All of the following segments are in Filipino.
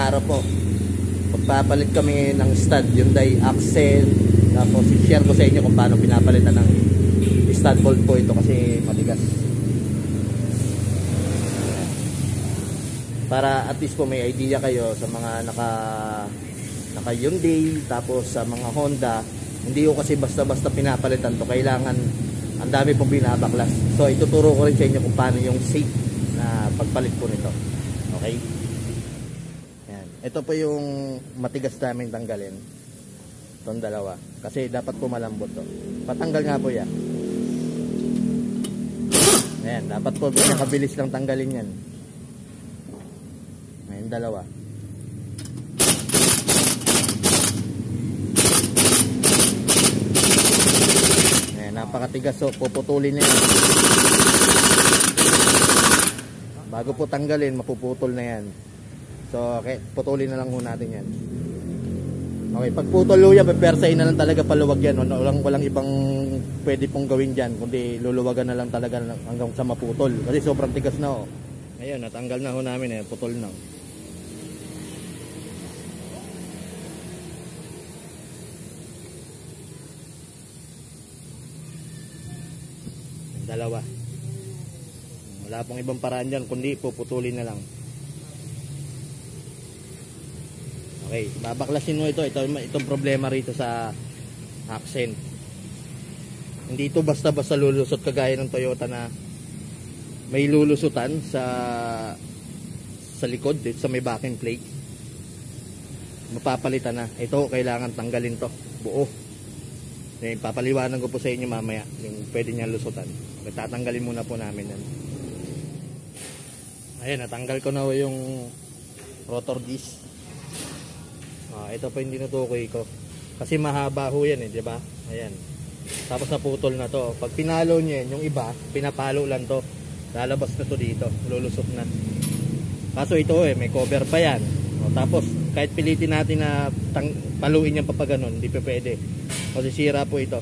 araw po, pagpapalit kami ng stud Hyundai Accent. Tapos i-share ko sa inyo kung paano pinapalitan ng stud bolt po ito kasi matigas. Para at least po may idea kayo sa mga naka Hyundai, tapos sa mga Honda, hindi ko kasi basta-basta pinapalitan to. Kailangan ang dami pong binabaklas. So ituturo ko rin sa inyo kung paano yung safe na pagpalit po nito. Okay? Yan. Ito po yung matigas namin tanggalin. Itong dalawa. Kasi dapat po malambot to. Patanggal nga po yan. Ayan. Dapat po nakabilis lang tanggalin yan. Ayan, dalawa. Ayan, napakatigas. So, puputulin na yan. Bago po tanggalin, mapuputol na yan. So, okay, putulin na lang ho natin yan. Okay, pag putol ho yan, pepersain na lang talaga paluwag yan. Walang ibang pwede pong gawin dyan, kundi luluwagan na lang talaga hanggang sa maputol. Kasi sobrang tigas na ho. Ayun, natanggal na ho namin, putol na. Dalawa. Wala pong ibang paraan dyan, kundi puputulin na lang. Okay, babaklasin mo ito. Itong problema rito sa Accent. Hindi ito basta-basta lulusot kagaya ng Toyota na may lulusutan sa likod, dito sa may backing plate. Mapapalitan na. Ito, kailangan tanggalin to buo. Papaliwanan ko po sa inyo mamaya yung pwede niya lusutan. Okay, tatanggalin muna po namin yan. Ayan, natanggal ko na yung rotor disc. Ito po yung tinutukoy ko. Kasi mahaba ho yan, di ba? Ayan. Tapos naputol na to. Pag pinalo niya yan, yung iba, pinapalo lang to. Lalabas na to dito. Lulusot na. Kaso ito may cover pa yan. Tapos, kahit pilitin natin na paluin yan pa ganun, hindi pa pwede. Kasi sira po ito.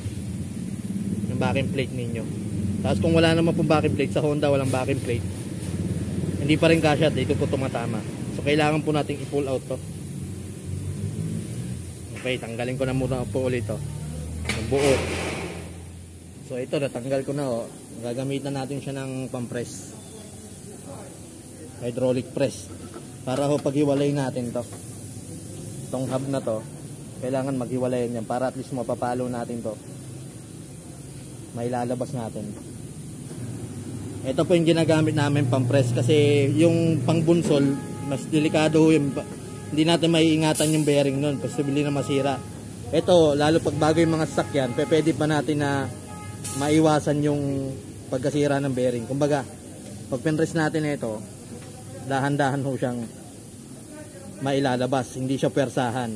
Yung backing plate ninyo. Tapos kung wala naman pong backing plate, sa Honda walang backing plate, hindi pa rin kasya, dito po tumatama. So kailangan po nating i-pull out to. Okay, tanggalin ko na muna po ulit to. Yung buo. So ito, natanggal ko na gagamitan natin siya ng pampress. Hydraulic press. Para paghiwalay natin to. Itong hub na to, kailangan maghiwalayan yan para at least mapapalo natin to. May lalabas natin. Ito po yung ginagamit namin pang-press kasi yung pang-bunsol mas delikado yung, hindi natin maiingatan yung bearing nun, posible na masira. Ito, lalo pag bago yung mga sasakyan, pwede pa natin na maiwasan yung pagkasira ng bearing. Kumbaga, pag pinress natin ito, dahan-dahan ho siyang mailalabas, hindi siya persahan.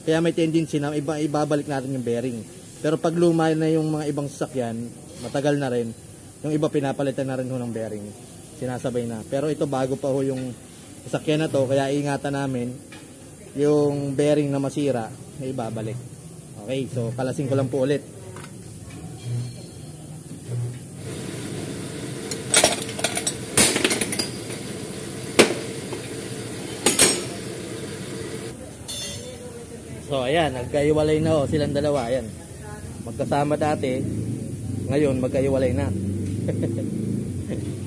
Kaya may tendency na ibabalik natin yung bearing. Pero pag luma na yung mga ibang sasakyan, matagal na rin, yung iba pinapalitan na rin ho ng bearing. Sinasabay na. Pero ito bago pa ho yung sasakyan na to, kaya ingatan namin yung bearing na masira, may ibabalik. Okay, so kalasin ko lang po ulit. So ayan, nagkaiwalay na silang dalawa. Ayan, magkasama dati, ngayon magkaiwalay na.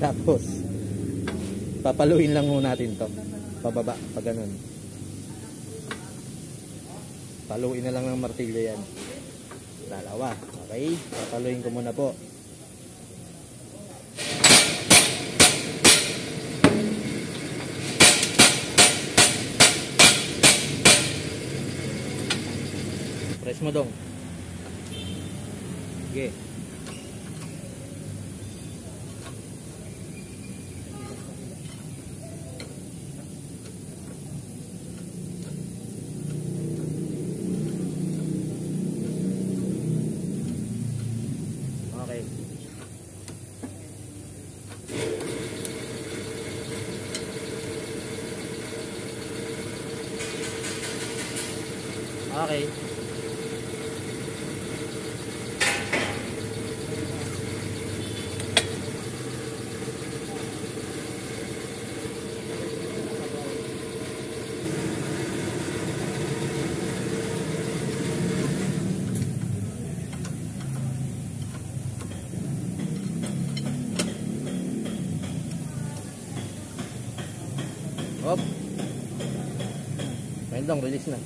Tapos papaluin lang muna natin to pababa, pag ganun. Paluin na lang ng martilyo yan. Dalawa. Okay, papaluin ko muna po. Press mo dong. Sige. Okay. Okay. Ayun dong, release na.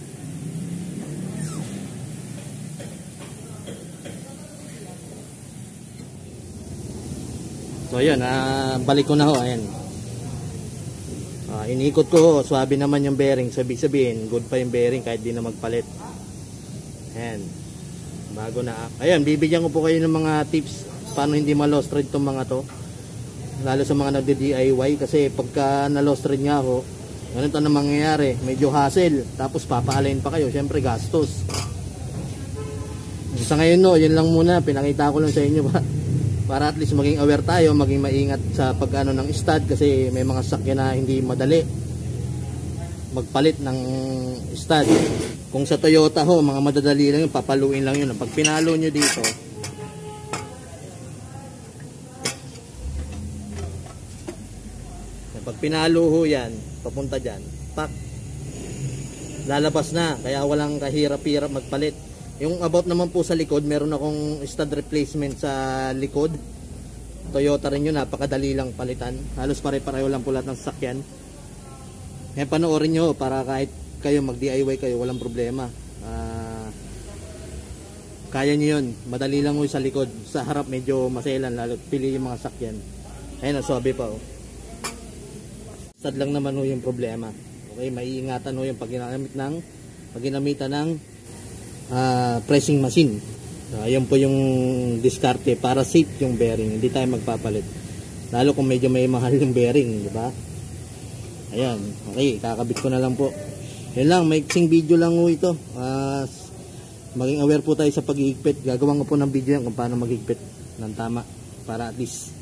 So ayan, balik ko na ho, ayan. Inikot ko ho, swabe naman yung bearing. Sabihin, good pa yung bearing kahit di na magpalit. Ayan. Bago na. Ayan, bibigyan ko po kayo ng mga tips paano hindi ma-lost thread tong mga to. Lalo sa mga nagde-DIY kasi pagka na-lost thread nga ho, ganito na mangyayari, medyo hassle. Tapos papaalain pa kayo, syempre gastos. Sa ngayon no, yun lang muna, pinakita ko lang sa inyo ba. Para at least maging aware tayo, maging maingat sa pag-ano ng stud kasi may mga sakyan na hindi madali magpalit ng stud. Kung sa Toyota ho, mga madadali lang yun, papaluin lang yun. Pag pinalo nyo dito, pag pinalo ho yan, papunta dyan, pak, lalabas na, kaya walang kahirap-hirap magpalit. Yung about naman po sa likod, meron akong stud replacement sa likod. Toyota rin yun, napakadali lang palitan. Halos pare-pareho lang po lahat ng sasakyan. Kaya panoorin nyo para kahit kayo mag-DIY kayo, walang problema. Kaya nyo yun, madali lang ho sa likod. Sa harap medyo maselan, lalo pili yung mga sasakyan. Ayun, swabe pa oh. Stud lang naman ho yung problema. Okay, maiingatan ho yung pag ginamitan ng pressing machine. Ayun po yung diskarte para safe yung bearing, hindi tayo magpapalit lalo kung medyo may mahal yung bearing, di ba? Ayan, okay, kakabit ko na lang po. Yun lang, maiksing video lang po ito. Maging aware po tayo sa pag-iigpit. Gagawin ko po ng video yan kung paano mag-igpit ng tama para at least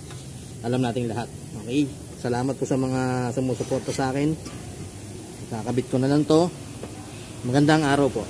alam nating lahat. Okay, salamat po sa mga sumusuporta sa akin. Kakabit ko na lang to. Magandang araw po.